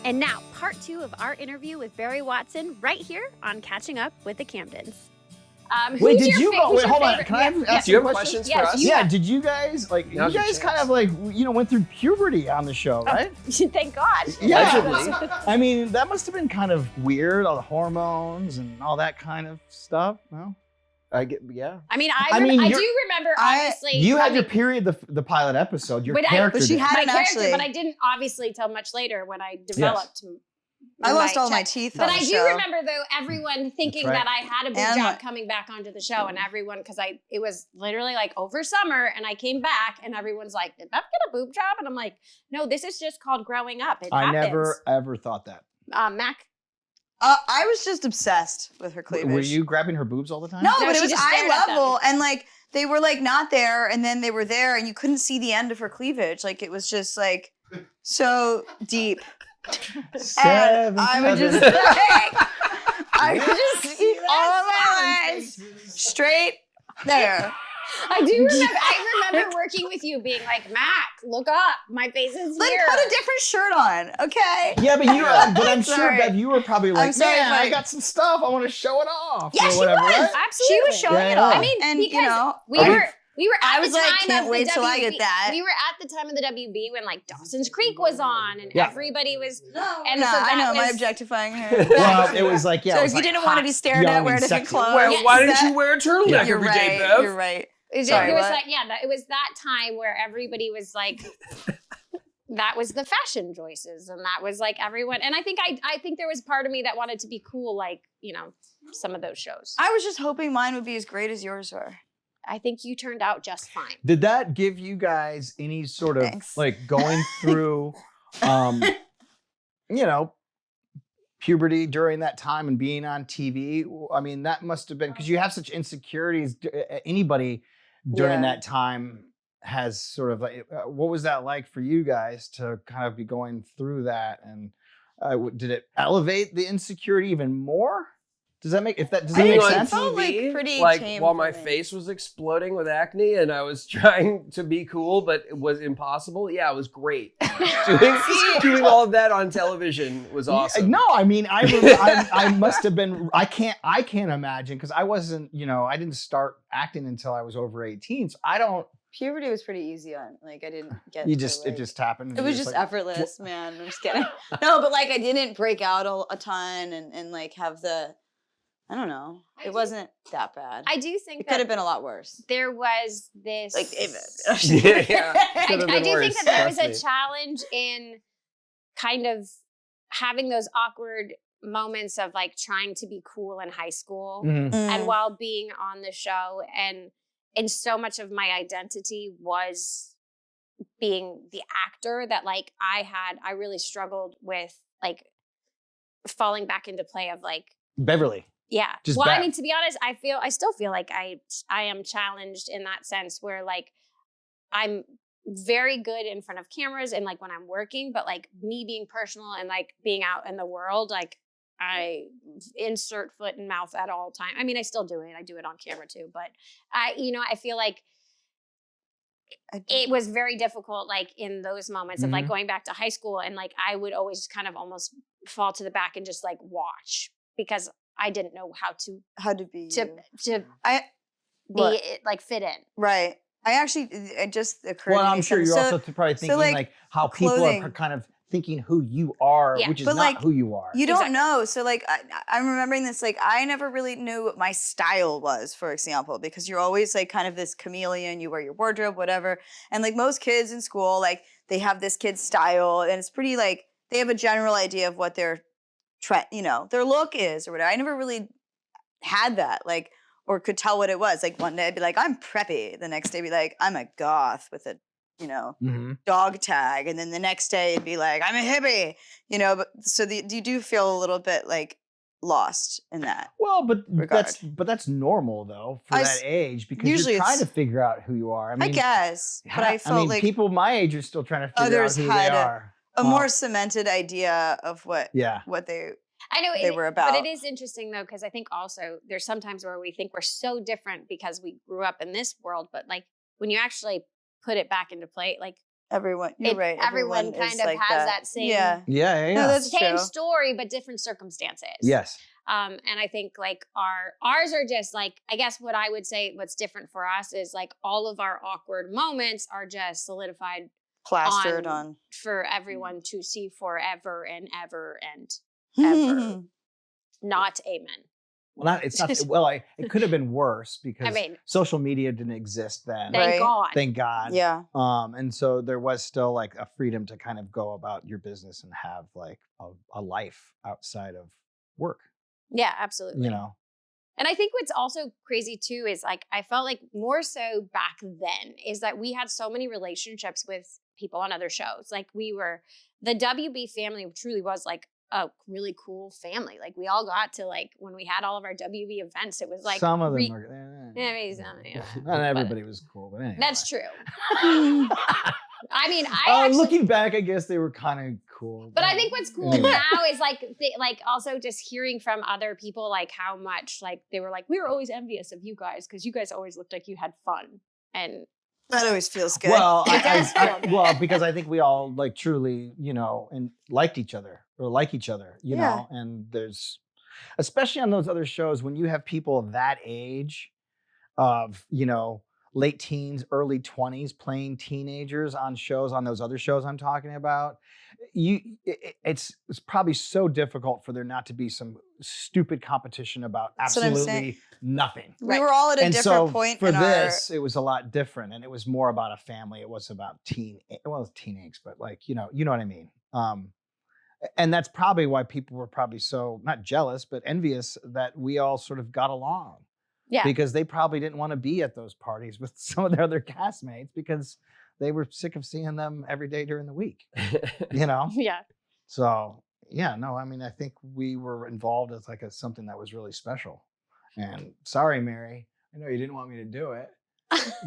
And now, part 2 of our interview with Barry Watson right here on Catching Up with the Camdens. Wait, did you go? Wait, hold on. Can I ask Do you you have questions? questions for us? Yeah, did you guys you Now's your guys kind chance. of went through puberty on the show, right? Thank God. Allegedly. I mean, that must have been kind of weird, all the hormones and all that kind of stuff, no? Yeah. I mean, I I mean, do you're- remember, obviously. You had your period the pilot episode, your character. But she did. had my it character, actually. but I didn't obviously till much later when I developed. I lost all my chest. teeth But on I the do show. remember though everyone thinking right. that I had a boob And job my- coming back onto the show, and everyone because it was literally like over summer, and I came back, and everyone's like, "Did Beth get a boob job?" And I'm like, "No, this is just called growing up. It I happens." never ever thought that. Mack. I was just obsessed with her cleavage. Were you grabbing her boobs all the time? No, No, but it she was just eye stared at them. level, and like they were like not there, and then they were there, and you couldn't see the end of her cleavage. Like it was just like so deep. And I would just like, I would just see all of my legs straight there. I do remember. I remember working with you, being like, "Mack, look up. My face is Like here." put a different shirt on, okay? Yeah, but but I'm sure, Sorry. Bev, you were probably like, sorry, man, but- I got some stuff. I want to show it off. Yeah, or she whatever, was. right? Absolutely. She was showing Yeah, it I off, know. I mean, and you because know, we were at I was the like, time can't of wait the till I get WB. that. We were at the time of the WB when like Dawson's Creek was on, and Yeah. everybody was. no, And no, so I that know, am I was- objectifying her? Well, it was like, yeah. so it if was you like didn't want to hot, be stared at, young, wear and different sexy. clothes. Well, Yes, why didn't you wear a turtleneck You're every right. day, Bev? You're right. It Sorry, was what? like it was that time where everybody was like. That was the fashion choices, and that was like everyone. And I think there was part of me that wanted to be cool, like some of those shows. I was just hoping mine would be as great as yours were. I think you turned out just fine. Did that give you guys any sort of Thanks. like going through, puberty during that time and being on TV? I mean, that must have been because you have such insecurities. Anybody during Yeah. that time has sort of like, what was that like for you guys to kind of be going through that? And did it elevate the insecurity even more? Does that make does that Being make on sense? felt like TV, pretty like tame while for my me. face was exploding with acne and I was trying to be cool, but it was impossible. Yeah, it was great. doing all of that on television was awesome. No, I mean, I must have been. I can't imagine because I wasn't. I didn't start acting until I was over 18. So I don't. Puberty was pretty easy on. Like I didn't get. You to, just like, it just happened. It was just effortless, man. I'm just kidding. No, but like I didn't break out a ton and like have the. I don't know. It wasn't that bad. I do think It could that have been a lot worse. there was this. Like David. Yeah. Could've I been do think worse, that there was trust a challenge in kind of having those awkward moments of like trying to be cool in high school Mhm. and while being on the show, and so much of my identity was being the actor that like I really struggled with like falling back into play of like Beverly. yeah. Just well, I back. mean, to be honest, I still feel like I am challenged in that sense where like I'm very good in front of cameras and like when I'm working, but like me being personal and like being out in the world, like I insert foot and mouth at all time. I mean, I still do it. I do it on camera too, but I feel like it was very difficult, like in those moments of like going back to high school, and like I would always kind of almost fall to the back and just like watch because I didn't know how to be to I be what? like fit in. Right. I actually it just occurred Well, to me. I'm sure you're something. also probably thinking like, like how people clothing. are kind of thinking who you are, Yeah, which is but, not like, who you are. You don't Exactly. know. So like I'm remembering this, like I never really knew what my style was, for example, because you're always like kind of this chameleon, you wear your wardrobe, whatever. And like most kids in school, like they have this kid's style and it's pretty like they have a general idea of what their trend, their look is or whatever. I never really had that, like, or could tell what it was. Like one day I'd be like, I'm preppy. The next day I'd be like, I'm a goth with a, Mhm. dog tag, and then the next day it'd be like I'm a hippie, But so you do feel a little bit like lost in that. Well, but regard. that's normal though for I that s- age because usually you're trying to it's- figure out who you are. I I mean, guess, but I felt like people my age are still trying to figure out others who had they are. a more cemented idea of what Yeah. they. I know they were about. but it is interesting though because I think also there's sometimes where we think we're so different because we grew up in this world, but like when you actually put it back into play, like Everyone, you're right. Everyone kind is of like has that same Yeah. Yeah. No, that's same true. story, but different circumstances. Yes. And I think like ours are just like, I guess what I would say what's different for us is like all of our awkward moments are just solidified Plastered on. for everyone to see forever and ever and ever. Not amen. Well, it's not. Well, it could have been worse because I mean, social media didn't exist then. thank Right. God. Thank God. Yeah. And so there was still like a freedom to kind of go about your business and have like a life outside of work. Yeah, absolutely. You know. And I think what's also crazy too is like I felt like more so back then is that we had so many relationships with people on other shows. Like the WB family truly was like a really cool family. Like we all got to like when we had all of our WB events, it was like some of them were. I mean, yeah. Not everybody was cool, but anyway. That's true. I mean, actually, looking back, I guess they were kind of cool. But I think what's cool anyway. now is like also just hearing from other people like how much like they were like we were always envious of you guys because you guys always looked like you had fun and That always feels good. Well, It does feel good. well, because I think we all like truly, and liked each other or like each other, you Yeah. know, and there's, especially on those other shows, when you have people that age of, late teens, early 20s playing teenagers on shows, on those other shows I'm talking about, it's probably so difficult for there not to be some stupid competition about That's what I'm saying. absolutely nothing. we were all at a And different so point for in this, it was a lot different, and it was more about a family. It was about it's teenage, but like you know what I mean. And that's probably why people were probably so not jealous, but envious that we all sort of got along. Yeah. Because they probably didn't want to be at those parties with some of their other castmates because they were sick of seeing them every day during the week. yeah. So yeah, no, I mean, I think we were involved as like something that was really special. And sorry, Mary, I know you didn't want me to do it,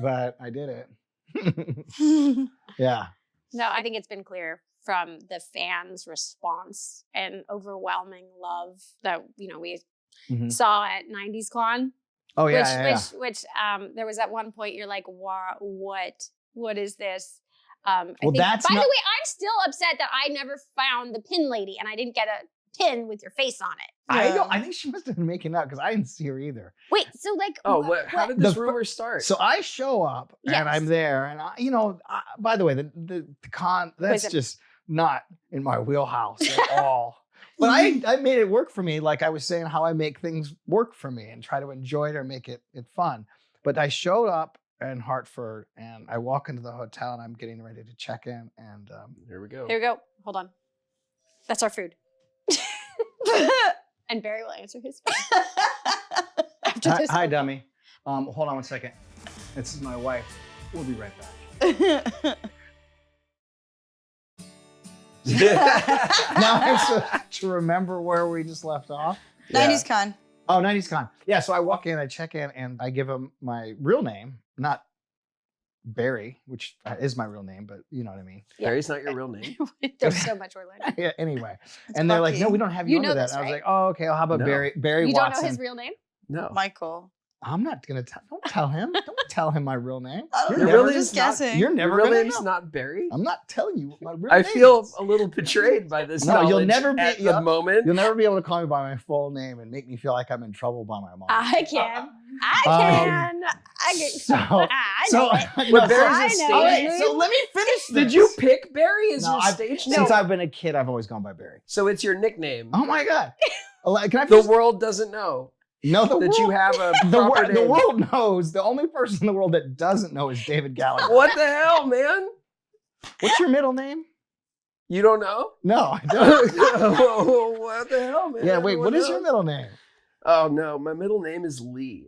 but I did it. Yeah. No, I think it's been clear from the fans' response and overwhelming love that we Mhm. saw at 90s Con. Oh yeah. Which there was at one point you're like, what is this? Well, by the way, that's I'm not- still upset that I never found the pin lady and I didn't get a pin with your face on it. I think she must have been making out because I didn't see her either. Wait, so like, How did this rumor start? So I show up and I'm Yes. there, and by the way, the con that's Listen. just not in my wheelhouse at all. But I made it work for me, like I was saying, how I make things work for me and try to enjoy it or make it fun. But I showed up in Hartford, and I walk into the hotel, and I'm getting ready to check in, and Here we go. Here we go. Hold on. That's our food. And Barry will answer his phone. After this hi, one. dummy. Hold on one second. This is my wife. We'll be right back. Now I have to remember where we just left off. 90s Con. Oh, 90s Con. Yeah, so I walk in, I check in, and I give him my real name, not Barry, which is my real name, but you know what I mean. Barry's not your real name. There's so much we're learning. Yeah, anyway. And they're like, Bucky. no, we don't have you, You under know that. this, And I was right? like, oh, okay, well, how about No. Barry You don't Watson? know his real name? No. Michael. I'm not going to don't tell him. Don't tell him my real name. I don't You're know. never really just not- guessing. You're Your never real going to name's know. not Barry? I'm not telling you what my real I name feel is. a little betrayed by this No, you'll knowledge never be- at you'll- the moment. You'll never be able to call me by my full name and make me feel like I'm in trouble by my mom. I can. I can. I can. So- I So, know it. But Barry's I a know stage all right, name? so let me finish this. Did you pick Barry as No, your I've- stage Since name? I've been a kid, I've always gone by Barry. So it's your nickname. Oh my God. Can I The finish? world doesn't know No, the that world, you have a the, proper the name. world knows. The only person in the world that doesn't know is David Gallagher. What the hell, man? What's your middle name? You don't know? No, I don't. What the hell, man? Yeah, wait, what Everyone is your knows. middle name? Oh no, my middle name is Lee.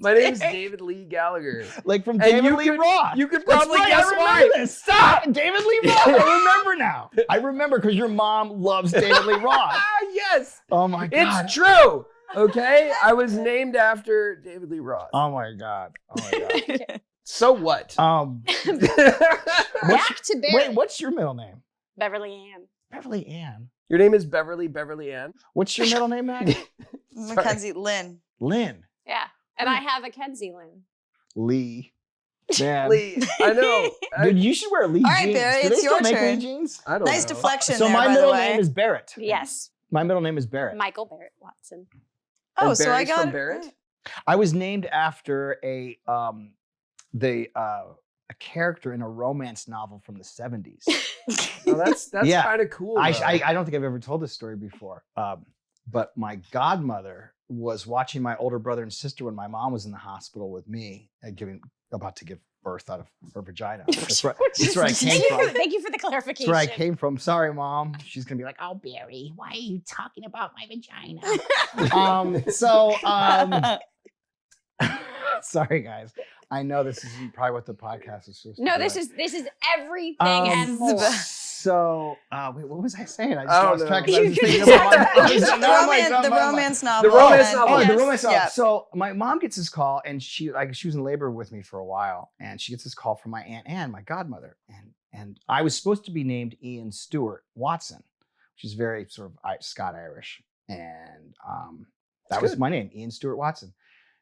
My name is David Lee Gallagher. Like from And David you Lee could- Roth. You could That's probably right, guess I why. remember this. Stop! David Lee Roth. I remember now. I remember because your mom loves David Lee Roth. Ah, yes, Oh my God. it's true. Okay, I was named after David Lee Roth. Oh my God. Oh my God. So what? Back to Barry. Wait, what's your middle name? Beverly Ann. Beverly Ann. Your name is Beverly Ann. What's your middle name, Mack? Mackenzie Lynn. Lynn. Yeah. And I have a Kenzie Lynn. Lee. Man. Lee, I know. Dude, you should wear Lee All right, jeans. Barry, Do they it's still your make turn. Lee jeans? I don't Nice know. deflection So there, my by the middle way. name is Barrett. Yes. My middle name is Barrett. Michael Barrett Watson. Oh, And so I Barry's got from it Barrett? right. I was named after a character in a romance novel from the 70s. Oh, that's Yeah. kind of cool. I though. don't think I've ever told this story before. But my godmother was watching my older brother and sister when my mom was in the hospital with me, about to give birth out of her vagina. That's where I came from. Thank you for the clarification. That's where I came from. Sorry, Mom. She's gonna be like, "Oh, Barry, why are you talking about my vagina?" Sorry, guys. I know this isn't probably what the podcast is supposed to be. No, this is everything and more. So, wait, what was I saying? I just I don't lost track. know. 'Cause I was thinking You about said my- The romance novel. The romance and- novel. Oh, Yes. the romance novel. Yeah. So my mom gets this call, and she was in labor with me for a while, and she gets this call from my Aunt Anne, my godmother, and I was supposed to be named Ian Stewart Watson, which is very sort of Scott Irish, and that was good. my name, Ian Stewart Watson.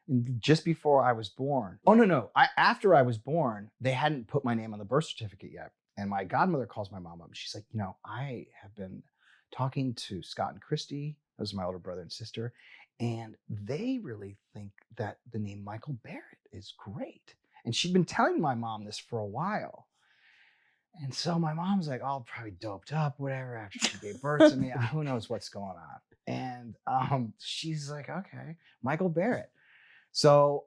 And just before I was born, after I was born, they hadn't put my name on the birth certificate yet. And my godmother calls my mom up and she's like, I have been talking to Scott and Christy, those are my older brother and sister, and they really think that the name Michael Barrett is great. And she'd been telling my mom this for a while. And so my mom's like, all probably doped up, whatever, after she gave birth to me. Who knows what's going on? And she's like, okay, Michael Barrett. So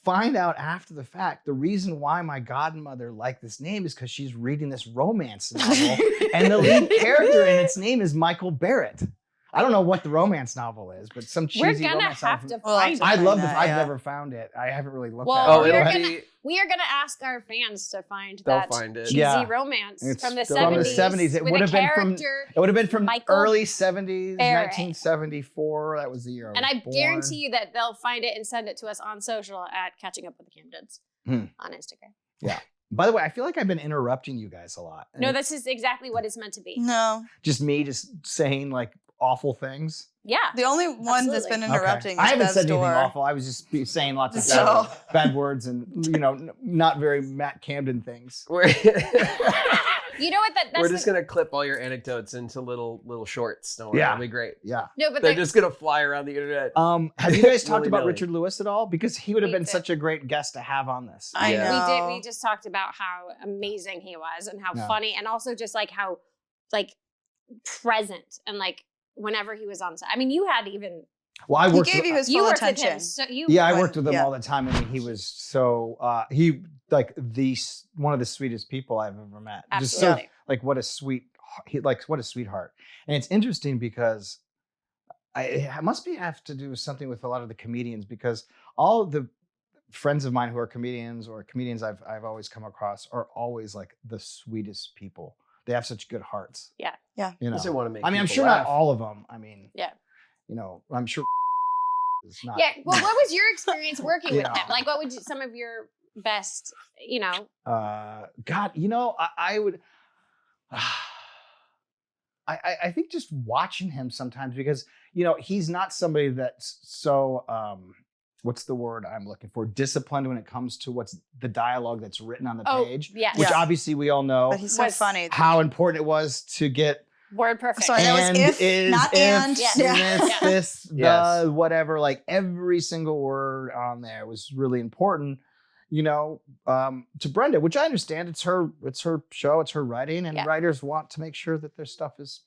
find out after the fact, the reason why my godmother liked this name is because she's reading this romance novel and the lead character in its name is Michael Barrett. I don't know what the romance novel is, but some cheesy We're gonna romance have novel. to Well, find I'd it. love to. that, I've yeah. never found it. I haven't really looked Well, at Oh, it. we're it'll gonna- be. We are going to ask our fans to find They'll that find it. cheesy Yeah. romance It's from the from 70s. the 70s. It with would a have been from- character. It would have been from Michael early 70s, Barrett. 1974. That was the year I was And I born. guarantee you that they'll find it and send it to us on social at Catching Up with the Camdens on Instagram. By the way, I feel like I've been interrupting you guys a lot. No, And this is exactly what it's meant to be. No, just me just saying like awful things. Yeah. the only one that's been Absolutely. interrupting I is haven't Bev's said anything door. awful. I was just saying lots of So- bad words and not very Matt Camden things. We're, You know what? That's we're just gonna clip all your anecdotes into little shorts. Don't worry, Yeah. it'll be great. Yeah. no, but They're the- just gonna fly around the internet. Have you guys talked about Willy-nilly. Richard Lewis at all? Because he would have We been did. such a great guest to have on this. I Yeah. know. we just talked about how amazing he was and how Yeah. funny and also just like how like present and like whenever he was on set. I mean, you had even Well, I He worked. gave you his you full worked with attention. him. So you Yeah, I when- worked with him yeah. all the time. I mean, he was so he like one of the sweetest people I've ever met. Just so absolutely. like what a sweetheart. And it's interesting because it must have to do with something with a lot of the comedians, because all of the friends of mine who are comedians or comedians I've always come across are always like the sweetest people. They have such good hearts. Yeah. Yeah. You know. Just want to make. I mean, I'm people sure laugh. not all of them. I mean, Yeah. I'm sure is not. Yeah. Well, what was your experience working with Yeah. him? Like, what would some of your best, God, I would. I think just watching him sometimes, because he's not somebody that's so what's the word I'm looking for, disciplined when it comes to what's the dialogue that's written on the page, yes. which Yeah. obviously we all know But he's so Was- funny. how important it was to get Word perfect. Sorry, that was and if, is, not if, and. Yes. this, this, the, Yes. whatever, like every single word on there was really important, to Brenda, which I understand. It's her show, it's her writing, and Yeah. writers want to make sure that their stuff is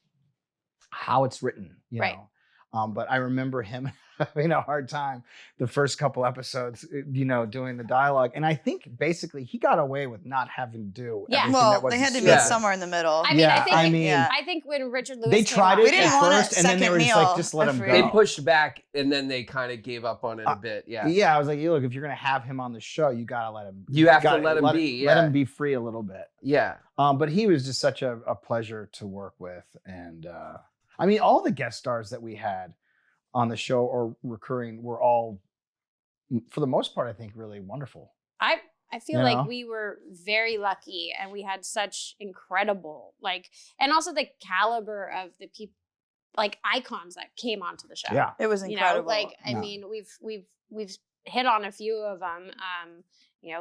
how it's written, Right. But I remember him having a hard time the first couple episodes, doing the dialogue. And I think basically he got away with not having to do Yeah. everything Well, that they wasn't had to scripted. meet Yeah. somewhere in the middle. I mean, Yeah, I think I mean, yeah. I think when Richard Lewis They came tried on- it We didn't at want a first, and then they second were just meal like, just let for him free. go. They pushed back and then they kind of gave up on it a bit. Yeah. Yeah, I was like, look, if you're gonna have him on the show, you gotta let him. You have to gotta let him be. Let Yeah. him be free a little bit. Yeah. But he was just such a pleasure to work with, and I mean, all the guest stars that we had on the show or recurring were all, for the most part, I think, really wonderful. I feel You know? like we were very lucky and we had such incredible, and also the caliber of the people, icons that came onto the show. Yeah, It was incredible. I Yeah. mean, we've hit on a few of them.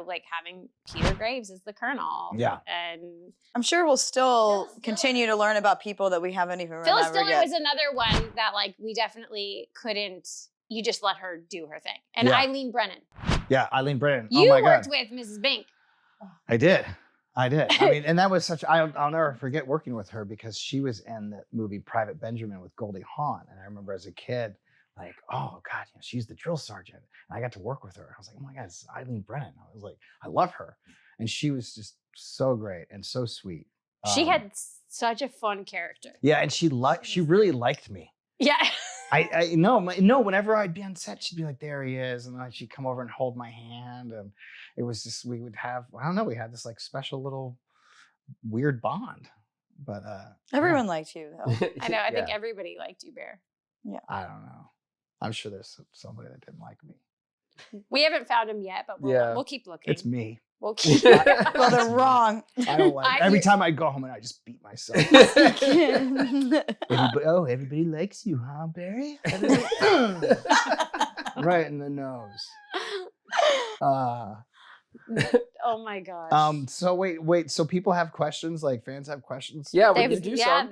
like having Peter Graves as the Colonel. Yeah. And I'm sure we'll still continue to learn about people that we haven't even Phyllis remembered Diller yet. was another one that like we definitely couldn't. You just let her do her thing. And Yeah. Eileen Brennan. Yeah, Eileen Brennan. You oh my worked God. with Mrs. Bink. I did. I mean, and that was I'll never forget working with her because she was in the movie Private Benjamin with Goldie Hawn. And I remember as a kid, like, oh God, she's the drill sergeant. And I got to work with her. I was like, oh my God, it's Eileen Brennan. I was like, I love her. And she was just so great and so sweet. She had such a fun character. Yeah, and she really liked me. Yeah. I know, whenever I'd be on set, she'd be like, there he is. And then she'd come over and hold my hand. And it was just, we had this like special little weird bond. But Everyone liked you, though. I know. I think everybody liked you, Bear. Yeah. I don't know. I'm sure there's somebody that didn't like me. We haven't found him yet, but we'll keep looking. It's me. We'll keep Well, they're wrong. I don't like every time I go home and I just beat myself. Everybody likes you, huh, Barry? Right in the nose. Oh my gosh. So wait. So people have questions, like fans have questions? Yeah, we They've- can do yeah, some.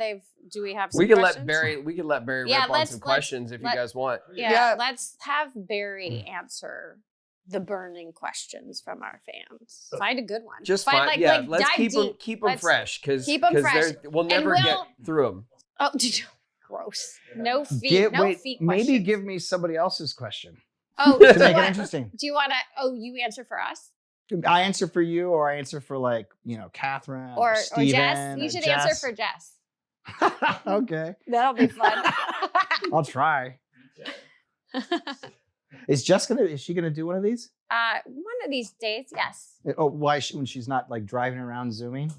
do we have some We can questions? let Barry Yeah, rip on let's- some questions if you guys want. Yeah, let's have Barry answer the burning questions from our fans. Find a good one. Just Find, fine. Let's dive keep them deep. keep them fresh because keep 'em fresh. we'll never get through them. Oh, gross. No feet. Feet questions. Maybe give me somebody else's question Oh, to so make it what? interesting. Do you want to? Oh, you answer for us I answer for you, or I answer for like Catherine or Steven, Jess? You should answer for Jess. Okay, That'll be fun. I'll try. Is she gonna do one of these? One of these days, yes. Oh, why when she's not like driving around zooming?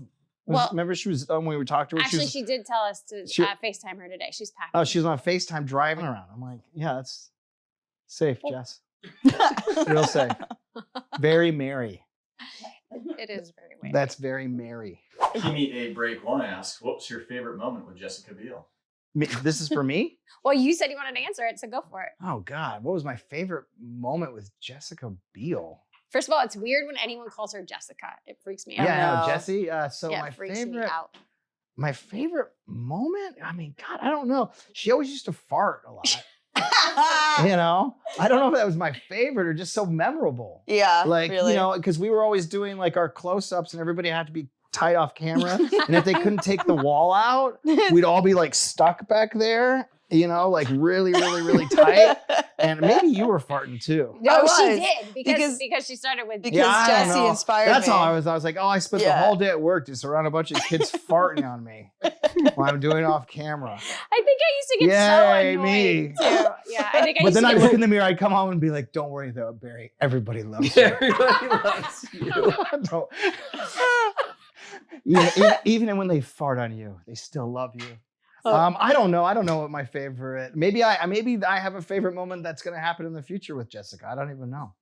Well, remember she was when we talked to her. Actually, she did tell us to FaceTime her today. She's packing. Oh, she's on FaceTime driving around. I'm like, yeah, that's safe, Jess. Real safe. Very merry. It is very weird. That's very merry. Kimmy A. Break One asks, what was your favorite moment with Jessica Beal? This is for me? Well, you said you wanted to answer it, so go for it. Oh God, what was my favorite moment with Jessica Biel? First of all, it's weird when anyone calls her Jessica. It freaks me out. Yeah, no. Jesse. It freaks me out. My favorite moment? I mean, God, I don't know. She always used to fart a lot. I don't know if that was my favorite or just so memorable. Yeah, Like, really. because we were always doing like our close-ups and everybody had to be tight off camera. And if they couldn't take the wall out, we'd all be like stuck back there, like really, really, really tight. And maybe you were farting too. No, I she was. did because she started with Because I don't Jesse know. inspired That's me. all I was. I was like, I spent the whole day at work just around a bunch of kids farting on me while I'm doing it off camera. I think I used to get so Yay, annoyed me. too. Yeah, I think I But used then to I get look in the mirror, I'd come home and be like, don't worry though, Barry, everybody loves you. Everybody loves you. Don't- even when they fart on you, they still love you. I don't know. I don't know what my favorite. Maybe I have a favorite moment that's going to happen in the future with Jessica. I don't even know,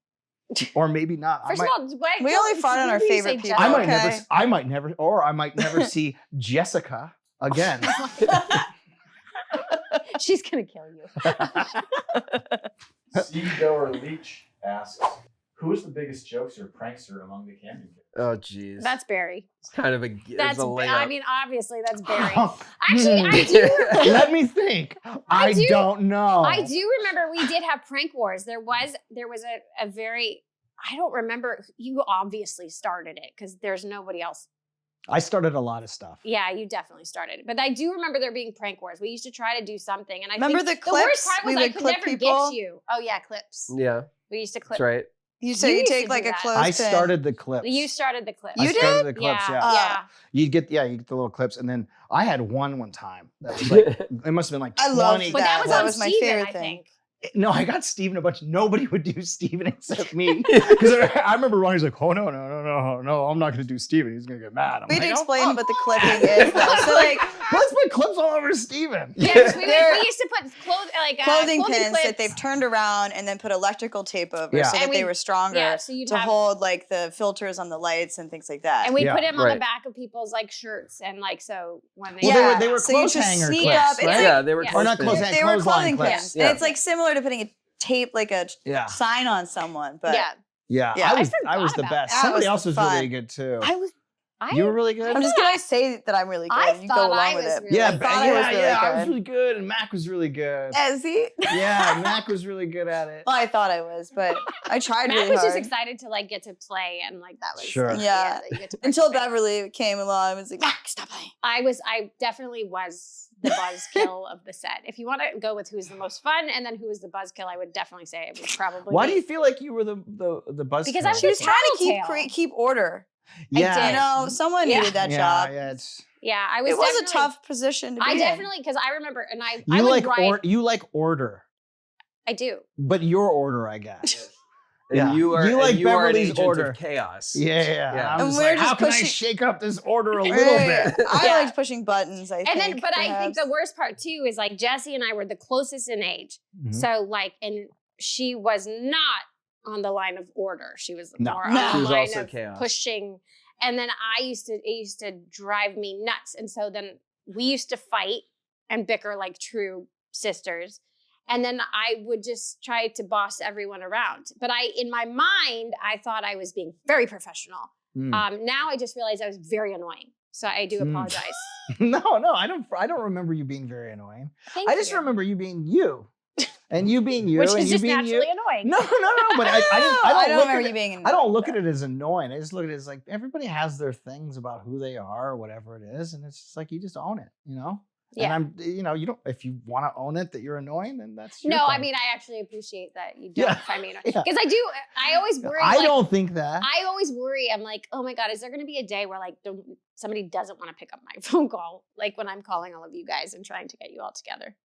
or maybe not. First of all, We only fought on our favorite people. I might Okay. I might never see Jessica again. She's gonna kill you. Steve Dower Leach asks, who is the biggest jokester or prankster among the Camden kids? Oh, geez. That's Barry. It's kind of a layup. I mean, obviously that's Barry. Actually, I do. Let me think. I don't know. I do remember we did have prank wars. There was a very. I don't remember. You obviously started it because there's nobody else. I started a lot of stuff. Yeah, you definitely started it. But I do remember there being prank wars. We used to try to do something, and I Remember think the worst clips? part was We I would could clip never people? get you. Oh yeah, clips. Yeah, We used to clip. that's right. You You you used take to like do a that. clothespin. I started the clips. You started the clips. I You started the clips. Yeah. Yeah. You get the little clips, and then I had one time that was like it must have been like 20. I loved But that was That on was my Steven, favorite I thing. think. No, I got Steven a bunch. Nobody would do Steven except me. Because I remember Ronnie's like, oh, no, I'm not going to do Steven. He's going to get mad. I'm We had like, to "Oh, explain fuck." what the clipping is, though. So, like, Let's put clips all over Steven. Yeah, 'cause we They're- used to put clothing pins clips. that they've turned around and then put electrical tape over Yeah. so that And they we- were stronger Yeah, so you'd to have, hold like the filters on the lights and things like that. and we Yeah, put them on the right. back of people's like shirts, and like so when they Well, they were so you clothes just hanger sneak clips, up. It's right? like, Yeah, they were. Yeah. Or not close clothes fitting. they were clothesline clothing clips. pins. Yeah. And it's like similar to putting a tape, like a Yeah. sign on someone, but yeah, Yeah, Yeah. I was the about best. that. Somebody That else was was fun. really good too. I You were really good. I'm just gonna say that I'm really good. I and you go thought along I with was it. really yeah, good. thought I was really I was good. really good, and Mack was really good. Is he? Yeah, Mack was really good at it. Well, I thought I was, but I tried Matt really was hard. just excited to like get to play and like that was Sure. Yeah. that you get to Until participate. Beverly came along, I was like, Mack, stop playing. I definitely was the buzzkill of the set. If you want to go with who's the most fun and then who was the buzzkill, I would definitely say it was probably Why me. do you feel like you were the buzz? Because I was She was the trying to tattletale. keep order. yeah, did. You know, someone Yeah. needed that yeah, job. yeah. It's Yeah, I was It was a definitely- tough position to be I in. definitely because I remember and I you would like write you like order, I do. but your order, I guess. And Yeah. you are You like and you are an Beverly's agent order. of chaos. Yeah. Yeah. I'm And just we're like, just how can I pushing- shake up this order a little Right. bit? I Yeah. liked pushing buttons, I think. And then but I think the perhaps. worst part too is like Jessie and I were the closest in age. Mhm. So like and she was not on the line of order. She was No. more No. on She the was line also of chaos. pushing. And then it used to drive me nuts. And so then we used to fight and bicker like true sisters. And then I would just try to boss everyone around. But in my mind, I thought I was being very professional. Mm. Now I just realized I was very annoying. So I do Mm. apologize. No, I don't remember you being very annoying. Thank I just you. remember you being you, and you being you, Which and is you just being naturally you. annoying. No, but I I don't don't look remember at you it, being. I don't look at it as annoying. I just look at it as like everybody has their things about who they are or whatever it is, and it's just like you just own it, you know. Yeah. And you don't. If you want to own it that you're annoying, then that's your No, I thing. mean, I actually appreciate that you don't Yeah. find me annoying. Yeah. Because I always worry. I like, don't think that. I always worry. I'm like, oh my God, is there going to be a day where like somebody doesn't want to pick up my phone call? Like when I'm calling all of you guys and trying to get you all together.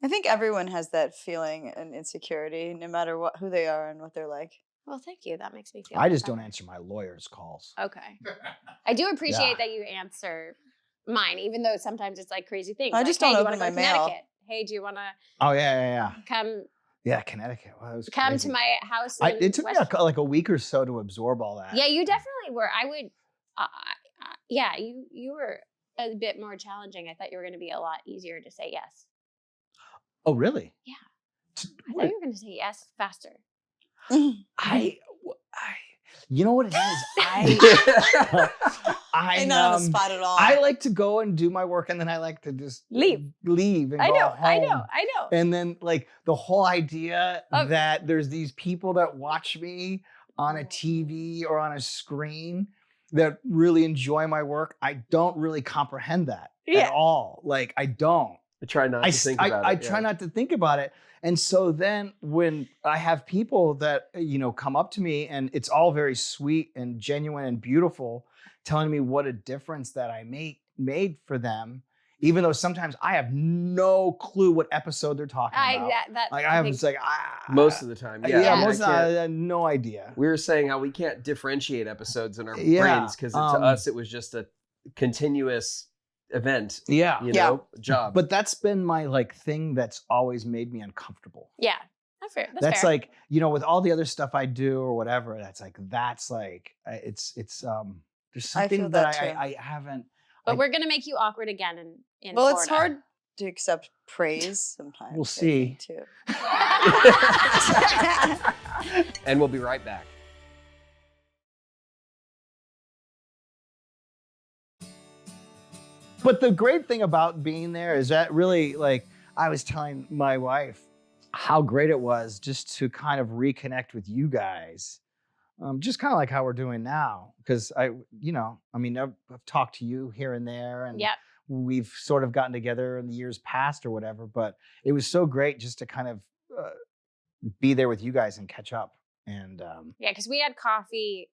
I think everyone has that feeling and insecurity, no matter who they are and what they're like. Well, thank you. That makes me feel I just better. don't answer my lawyer's calls. Okay. I do appreciate Yeah. that you answer mine, even though sometimes it's like crazy things. I like, just hey, don't do you wanna open go my to mail. Connecticut? Hey, do you want to Oh yeah. come Yeah, Connecticut. Well, that was to crazy. my house? It took me West- like a week or so to absorb all that. Yeah, you definitely were. I would. Yeah, you were a bit more challenging. I thought you were going to be a lot easier to say yes. Oh really? Yeah. T- I thought wait, you were going to say yes faster. you know what it is? Ain't not on the spot at all. I like to go and do my work, and then I like to just leave and I go know, I home. know. And then like the whole idea Of- that there's these people that watch me on a TV or on a screen that really enjoy my work, I don't really comprehend that at all. Like I don't. I try not to think about I it. try not to think about it. And so then when I have people that, come up to me and it's all very sweet and genuine and beautiful, telling me what a difference that I made for them, even though sometimes I have no clue what episode they're talking about. Like I was like, Most of the time, yeah, I mean, most of I the can't- time, I had no idea. we were saying how we can't differentiate episodes in our Yeah, brains because to us it was just a continuous event, Yeah. job. But that's been my like thing that's always made me uncomfortable. Yeah, that's fair. That's fair. like, with all the other stuff I do or whatever, it's there's I feel something that that too. I haven't. But I- we're going to make you awkward again in Well, Florida. it's hard to accept praise sometimes. We'll I see. think, too. And we'll be right back. But the great thing about being there is that really, like, I was telling my wife how great it was just to kind of reconnect with you guys. Just kind of like how we're doing now. Because I've talked to you here and there and Yep. we've sort of gotten together in the years past or whatever. But it was so great just to kind of be there with you guys and catch up. And Yeah, because we had coffee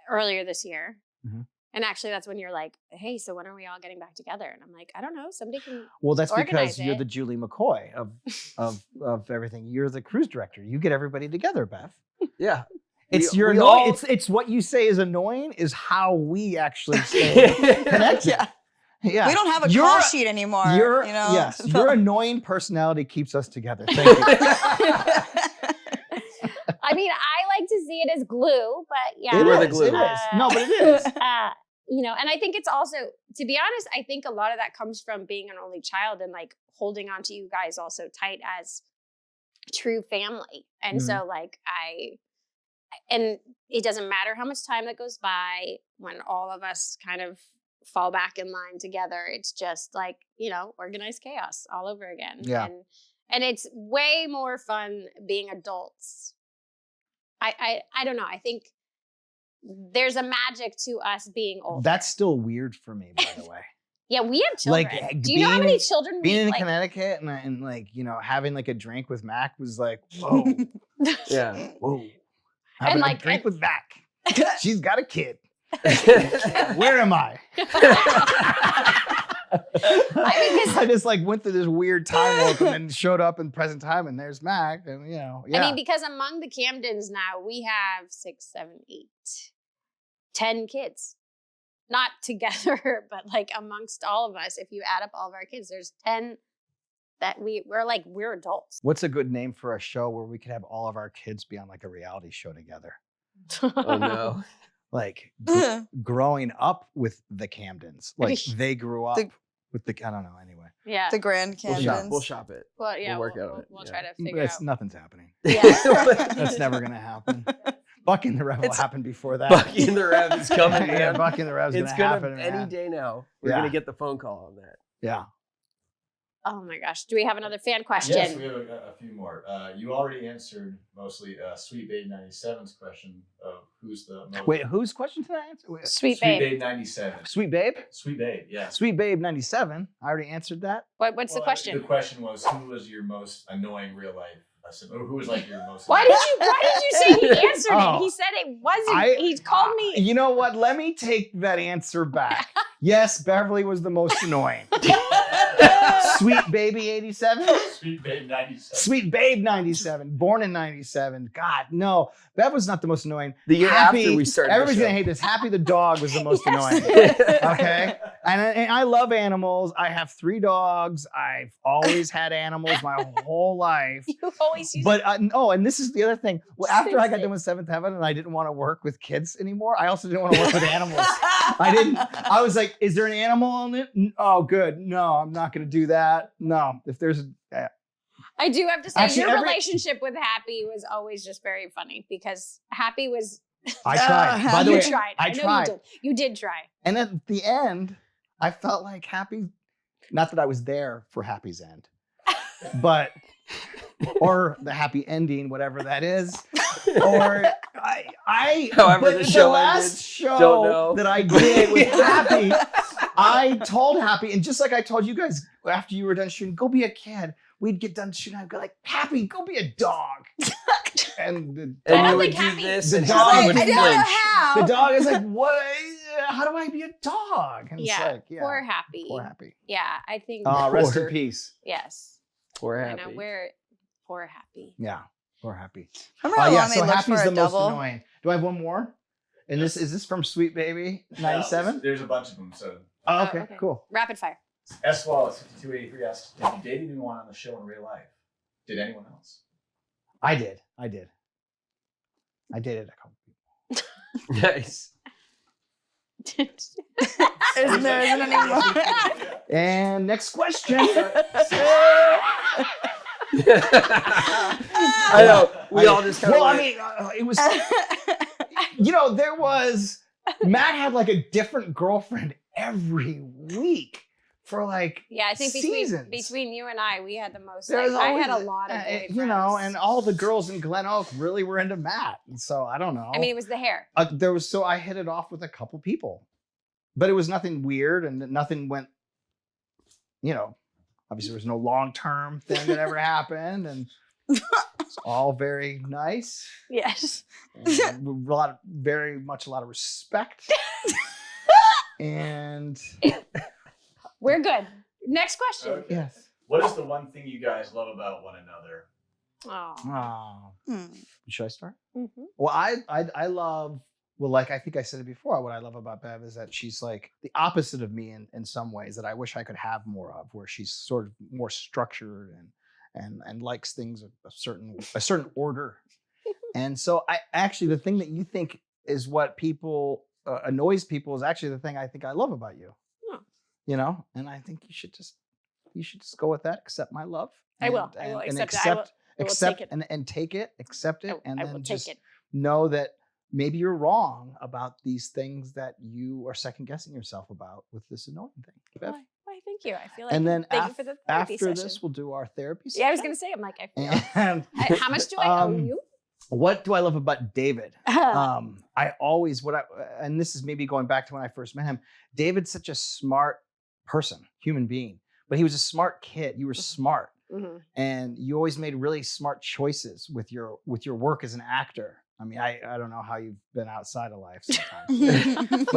earlier this year. Mhm. And actually, that's when you're like, hey, so when are we all getting back together? And I'm like, I don't know. Somebody can. well, that's because organize you're it. the Julie McCoy of everything. You're the cruise director. You get everybody together, Beth. Yeah. It's We- your we annoying. all- It's what you say is annoying is how we actually stay connected. Yeah. Yeah. We don't have a Your- call sheet anymore. Yes, your annoying personality keeps us together. Thank you. I mean, I like to see it as glue, but yeah. It We're the is, glue. it is. No, but it is. And I think it's also, to be honest, I think a lot of that comes from being an only child and like holding on to you guys all so tight as true family. And so like and it doesn't matter how much time that goes by when all of us kind of fall back in line together. It's just like, organized chaos all over again. Yeah. And it's way more fun being adults. I don't know. I think there's a magic to us being older. That's still weird for me, by the way. Yeah, we have children. Like, do you know how many children being in like, Connecticut and like, having like a drink with Mack was like, whoa. Yeah. Whoa. Having like, a drink with Mack. She's got a kid. Where am I? I just like went through this weird time warp and then showed up in present time and there's Mac and yeah. I mean, because among the Camdens now we have 6, 7, 8, 10 kids. Not together, but like amongst all of us. If you add up all of our kids, there's 10 that we're adults. What's a good name for a show where we could have all of our kids be on like a reality show together? Oh no. Like growing up with the Camdens. Like they grew up with I don't know, anyway. Yeah. The Grand Camdens. We'll shop it. Well, yeah, we'll work out. We'll try to figure out. Nothing's happening. Yeah. That's never going to happen. Bucky and the Rev will happen before that. Bucky and the Rev is coming, man. Yeah, Bucky and the Rev is going to happen. Any day now. We're going to get the phone call on that. Yeah. Oh my gosh. Do we have another fan question? Yes, we have a few more. You already answered mostly Sweet Babe 97's question of who's the most... Wait, whose question did I answer? Sweet Babe Babe 97. Sweet Babe? Sweet Babe, yeah. Sweet Babe 97. I already answered that. What's the question? The question was, who was your most annoying real life? Or who was like your most... Why did you say he answered it? He said it wasn't. He called me. You know what? Let me take that answer back. Yes, Beverly was the most annoying. Sweet Baby 87? Sweet Babe 97. Sweet Babe 97. Born in 97. God, no. Bev was not the most annoying. The year after we started. Everybody's going to hate this. Happy the dog was the most annoying. Okay? And I love animals. I have 3 dogs. I've always had animals my whole life. You always use But, and this is the other thing. Well, after I got done with Seventh Heaven and I didn't want to work with kids anymore, I also didn't want to work with animals. I was like, is there an animal on it? Oh, good. No, I'm not going to do that. No, if there's I do have to say, Actually, your relationship with Happy was always just very funny because Happy was. I tried. By the way, I know tried. You did try. And at the end, I felt like Happy, not that I was there for Happy's end, but, or the happy ending, whatever that is. Or however but the last show that I did with Happy, I told Happy, and just like I told you guys after you were done shooting, go be a kid. We'd get done shooting. I'd go like, Happy, go be a dog. And the dog you would do Happy. this, The and dog Happy would would I don't know flinch. how. The dog is like, what? How do I be a dog? And Yeah. it's like, yeah. Poor Happy. Poor Happy. Yeah, I think. Rest in Poor- peace. Yes. Poor I Happy. know. Poor Happy. Yeah. Poor Happy. Remember how long they so looked Happy's for the a most double? annoying. Do I have one more? And is this from Sweet Baby 97? There's a bunch of them. So Oh, okay, okay. cool. Rapid fire. S. Wallace 5283 asks, "Have you dated anyone on the show in real life? Did anyone else?" I did. I dated a couple people. Nice. Isn't any more? And next question. I know. We all just kind of. Well, I mean, it was. There was. Matt had like a different girlfriend every week for like. Yeah, I think seasons. between you and I, we had the most. There's I had a always- lot of boyfriends. and all the girls in Glen Oak really were into Matt. And so I don't know. I mean, it was the hair. I hit it off with a couple people, but it was nothing weird and nothing went, obviously there was no long-term thing that ever happened and it's all very nice. Yes. And very much a lot of respect. And We're good. Next question. Okay. yes. What is the one thing you guys love about one another? Oh. Should I start? Mm-hmm. Well, I love, like I think I said it before, what I love about Bev is that she's like the opposite of me in some ways that I wish I could have more of, where she's sort of more structured and likes things a certain order. And so I actually, the thing that you think is what people annoys people is actually the thing I think I love about you. Oh. And I think you should just go with that, accept my love. I will and accept it. I will take it. and take it, accept it, and I then will just take it. know that maybe you're wrong about these things that you are second guessing yourself about with this annoying thing. Bev? Why, thank you. I feel like And then thank you for the therapy after session. this, we'll do our therapy session. Yeah, I was gonna say, I'm like, I feel. And How much do I owe you? What do I love about David? I always and this is maybe going back to when I first met him. David's such a smart person, human being, but he was a smart kid. You were smart, and you always made really smart choices with your work as an actor. I mean, I don't know how you've been outside of life sometimes,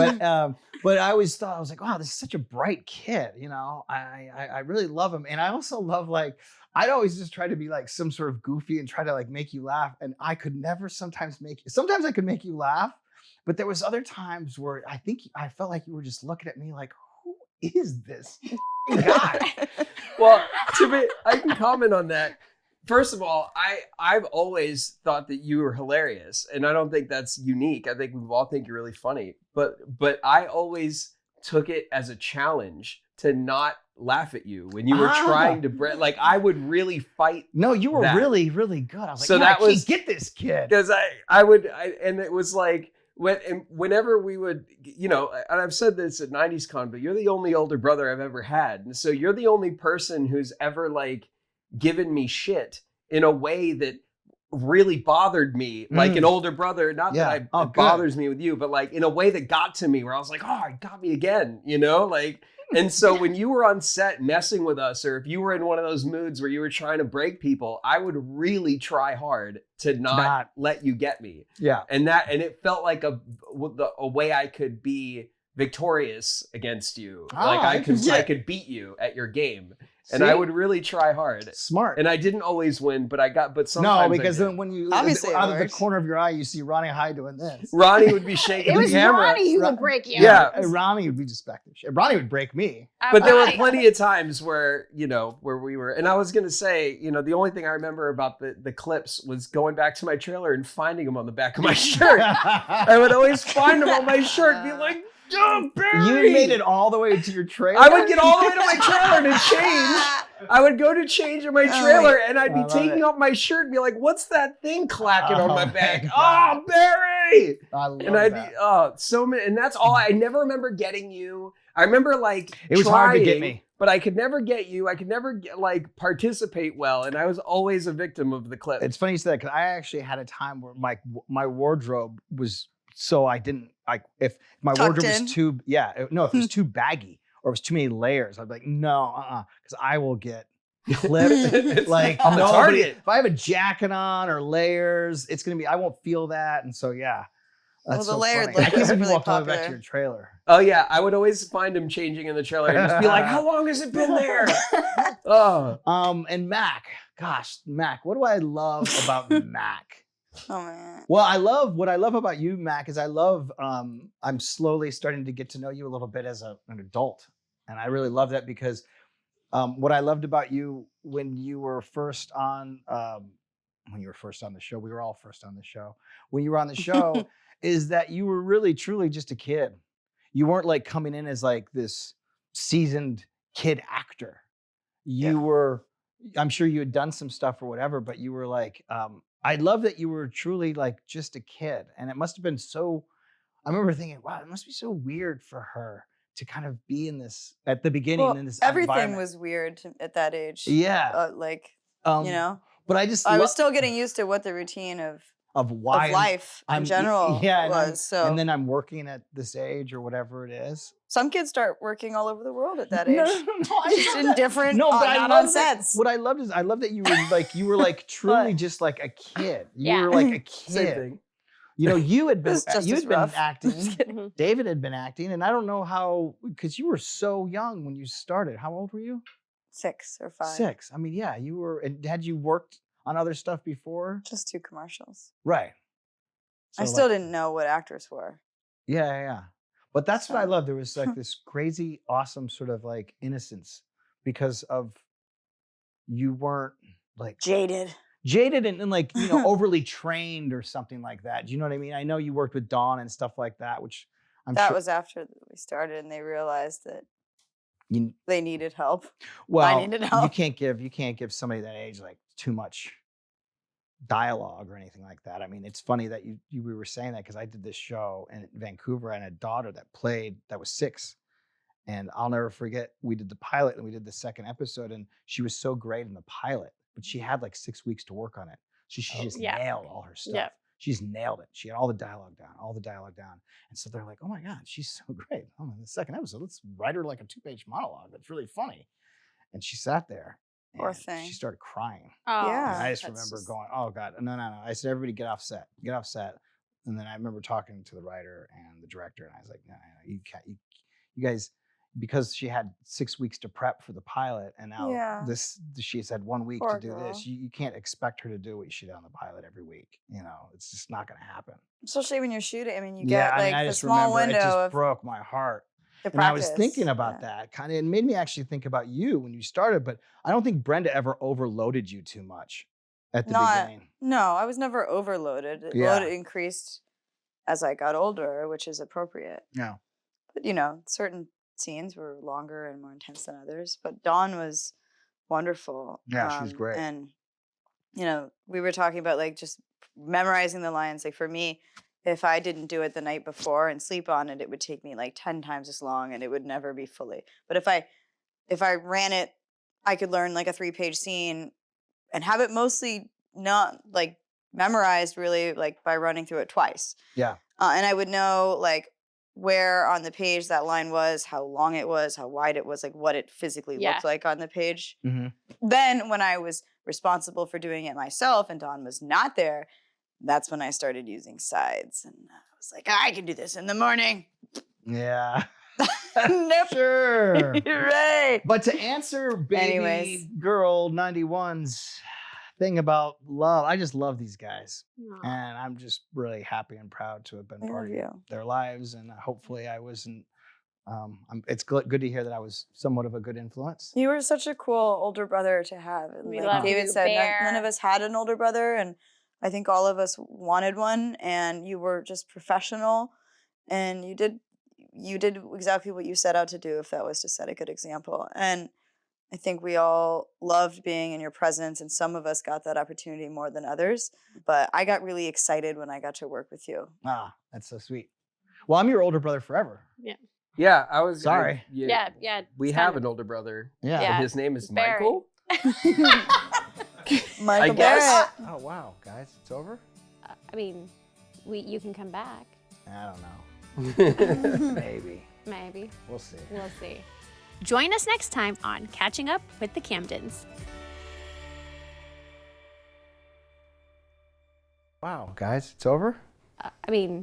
but I always thought, I was like, wow, this is such a bright kid. You know, I really love him, and I also love, like, I'd always just try to be like some sort of goofy and try to like make you laugh, and I could never sometimes I could make you laugh, but there was other times where I think I felt like you were just looking at me like, who is this guy? Well, I can comment on that. First of all, I've always thought that you were hilarious, and I don't think that's unique. I think we all think you're really funny, but I always took it as a challenge to not laugh at you when you were trying to like, I would really fight. No, you were that. really, really good. I was like, So yeah, that I was can't get this kid. Because and it was like, whenever we would, you know, and I've said this at 90s Con, but you're the only older brother I've ever had. And so you're the only person who's ever like given me shit in a way that really bothered me, like an older brother. Not that it bothers me with you, but like in a way that got to me, where I was like, oh, it got me again, you know, like. And so when you were on set messing with us, or if you were in one of those moods where you were trying to break people, I would really try hard to not let you get me. Yeah. And it felt like a way I could be victorious against you. Like I could beat you at your game. And I would really try hard. Smart. And I didn't always win, but sometimes no, because then when you Obviously out of the corner of your eye, you see Ronnie Hyde doing this. Ronnie would be shaking It the was camera. Ronnie who would break you. Yeah. Ronnie would be just back there. Ronnie would break me. But there were plenty of times where, you know, where we were, and I was going to say, you know, the only thing I remember about the clips was going back to my trailer and finding them on the back of my shirt. I would always find them on my shirt and be like, oh, Barry! You made it all the way to your trailer? I would get all the way to my trailer to change. I would go to change in my trailer, and I'd be taking off my shirt and be like, what's that thing clacking on my back? Oh, Barry! I love and I'd that. be, so many, and that's all. I never remember getting you. I remember like it was hard to get me, but I could never get you. I could never like participate well, and I was always a victim of the clip. It's funny you say that, because I actually had a time where my wardrobe was so I didn't like if my wardrobe was too if it was too baggy or it was too many layers, I'd be like, no, because I will get clipped. Like on the target. If I have a jacket on or layers, it's gonna be, I won't feel that, and so yeah. That's the so layered funny. I look can't is believe you really walked all the way back to popular. your trailer. Oh yeah, I would always find him changing in the trailer and just be like, "How long has it been there?" And Mack, gosh, Mack, what do I love about Mack? Oh man. Well, what I love about you, Mack, is I'm slowly starting to get to know you a little bit as an adult, and I really love that because what I loved about you when you were first on the show, we were all first on the show. When you were on the show. Is that you were really truly just a kid. You weren't like coming in as like this seasoned kid actor. You were, I'm sure you had done some stuff or whatever, but you were like, I love that you were truly like just a kid. And it must have been so, I remember thinking, wow, it must be so weird for her to kind of be in this, at the beginning in this everything was weird at that age. Yeah. You know? But I was still getting used to what the routine of life in general was. And then I'm working at this age or whatever it is. Some kids start working all over the world at that age. No, just in different, but not on sets. What I loved is that you were like truly just like a kid. You were like a kid. Same thing. You know, you had been rough. acting. David had been acting, and I don't know how, because you were so young when you started. How old were you? 6 or 5. 6. I mean, yeah, you were. And had you worked on other stuff before? Just 2 commercials. Right. So I still didn't know what actors were. Yeah. But that's what I love. There was like this crazy, awesome sort of like innocence because of you weren't like jaded and like, you know, overly trained or something like that. Do you know what I mean? I know you worked with Dawn and stuff like that, which that was after we started and they realized that they needed help. Well, I needed help. You can't give somebody that age like too much dialogue or anything like that. I mean, it's funny that you we were saying that because I did this show in Vancouver and a daughter that was 6. And I'll never forget, we did the pilot and we did the second episode, and she was so great in the pilot, but she had like 6 weeks to work on it. So she just nailed all her stuff. Yeah. She's nailed it. She had all the dialogue down. And so they're like, oh my God, she's so great. Oh, in the second episode, let's write her like a 2-page monologue. That's really funny. And she sat there. Poor And thing. she started crying. Oh, Yeah. And I just that's remember going, oh God, no. I said, everybody get off set. And then I remember talking to the writer and the director, and I was like, no, you can't, you guys, because she had 6 weeks to prep for the pilot, and now Yeah. she's had 1 week Poor to do girl. this. You can't expect her to do what she did on the pilot every week. It's just not going to happen. Especially when you're shooting. I mean, you Yeah, get I mean, like I the just small remember it window just of broke my heart. the And I was practice. thinking about that kind of, it made me actually think about you when you started, but I don't think Brenda ever overloaded you too much at the beginning. No, I was never overloaded. The Yeah. load increased as I got older, which is appropriate. Yeah. But certain scenes were longer and more intense than others. But Dawn was wonderful. Yeah, she was great. And we were talking about like just memorizing the lines. Like for me, if I didn't do it the night before and sleep on it, it would take me like 10 times as long, and it would never be fully. But if I ran it, I could learn like a 3-page scene and have it mostly not like memorized really, like by running through it twice. Yeah. And I would know like where on the page that line was, how long it was, how wide it was, like what it physically looked like on the page. Mhm. Then when I was responsible for doing it myself and Dawn was not there, that's when I started using sides. And I was like, I can do this in the morning. Yeah. Nope. Sure. Right. But to answer baby Anyways. girl 91's thing about love, I just love these guys. Aw. And I'm just really happy and proud to have been I part love of you. their lives. And hopefully I wasn't, it's good to hear that I was somewhat of a good influence. You were such a cool older brother to have. And We like love David you, said, Bear. none of us had an older brother, and I think all of us wanted one. And you were just professional, and you did exactly what you set out to do, if that was to set a good example. And I think we all loved being in your presence, and some of us got that opportunity more than others. But I got really excited when I got to work with you. Ah, that's so sweet. Well, I'm your older brother forever. Yeah, I was Sorry. Yeah. We it's have kind an older brother. Yeah. Yeah. And his name is Barry. Michael. Michael guess. Barrett. Oh, wow, guys, it's over? I mean, you can come back. I don't know. Maybe. Maybe. We'll see. We'll see. Join us next time on Catching Up with the Camdens. Wow, guys, it's over? I mean,